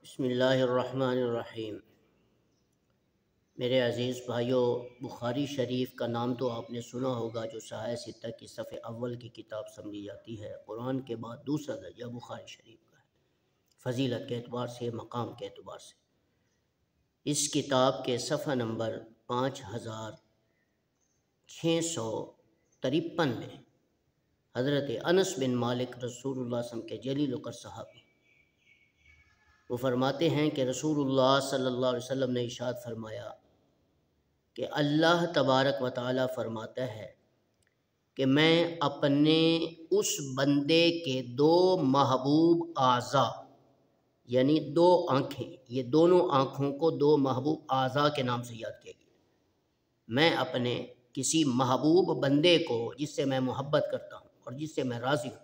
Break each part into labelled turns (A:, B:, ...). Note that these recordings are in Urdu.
A: بسم اللہ الرحمن الرحیم۔ میرے عزیز بھائیوں، بخاری شریف کا نام تو آپ نے سنا ہوگا، جو صحیح ستہ کی صف اول کی کتاب سمجھی جاتی ہے۔ قرآن کے بعد دوسرا درجہ بخاری شریف کا ہے، فضیلت کے اعتبار سے، مقام کے اعتبار سے۔ اس کتاب کے صفحہ نمبر 5653 میں حضرت انس بن مالک رسول اللہ صلی اللہ علیہ وسلم کے جلیل القدر صحابی، وہ فرماتے ہیں کہ رسول اللہ صلی اللہ علیہ وسلم نے ارشاد فرمایا کہ اللہ تبارک و تعالیٰ فرماتا ہے کہ میں اپنے اس بندے کے دو محبوب اعضاء، یعنی دو آنکھیں، یہ دونوں آنکھوں کو دو محبوب اعضاء کے نام سے یاد کیا گیا، میں اپنے کسی محبوب بندے کو جس سے میں محبت کرتا ہوں اور جس سے میں راضی ہوں،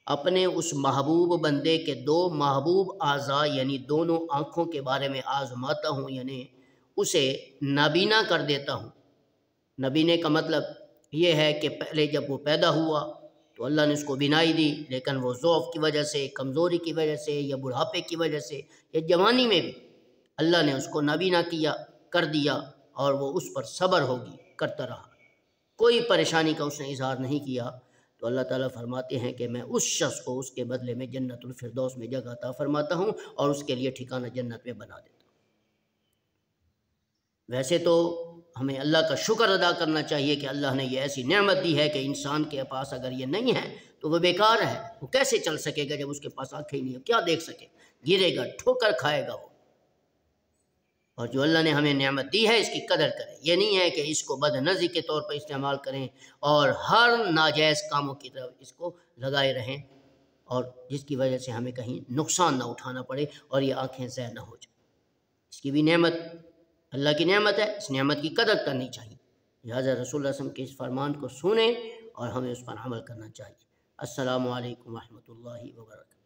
A: اپنے اس محبوب بندے کے دو محبوب اعضاء یعنی دونوں آنکھوں کے بارے میں آزماتا ہوں، یعنی اسے نابینا کر دیتا ہوں۔ نابینے کا مطلب یہ ہے کہ پہلے جب وہ پیدا ہوا تو اللہ نے اس کو بینائی دی، لیکن وہ ضعف کی وجہ سے، کمزوری کی وجہ سے، یا بڑھاپے کی وجہ سے، یا جوانی میں بھی اللہ نے اس کو نابینا کر دیا، اور وہ اس پر صبر کرتا رہا، کوئی پریشانی کا اس نے اظہار نہیں کیا۔ تو اللہ تعالیٰ فرماتے ہیں کہ میں اس شخص کو اس کے بدلے میں جنت الفردوس میں جگہ عطا فرماتا ہوں اور اس کے لیے ٹھکانہ جنت میں بنا دیتا ہوں۔ ویسے تو ہمیں اللہ کا شکر ادا کرنا چاہیے کہ اللہ نے یہ ایسی نعمت دی ہے کہ انسان کے پاس اگر یہ نہیں ہے تو وہ بیکار ہے، وہ کیسے چل سکے گا جب اس کے پاس آنکھیں نہیں ہیں، کیا دیکھ سکے، گرے گا، ٹھوکر کھائے گا وہ۔ اور جو اللہ نے ہمیں نعمت دی ہے اس کی قدر کریں، یہ نہیں ہے کہ اس کو بد نظری کے طور پر استعمال کریں اور ہر ناجائز کاموں کی طرف اس کو لگائے رہیں، اور جس کی وجہ سے ہمیں کہیں نقصان نہ اٹھانا پڑے اور یہ آنکھیں ضائع نہ ہو جائیں۔ اس کی بھی نعمت اللہ کی نعمت ہے، اس نعمت کی قدر کرنی چاہیے، لہٰذا رسول اللہ صلی اللہ علیہ وسلم کے اس فرمان کو سنیں اور ہمیں اس پر عمل کرنا چاہیے۔ السلام علیکم ورحمۃ اللہ وبرکاتہ۔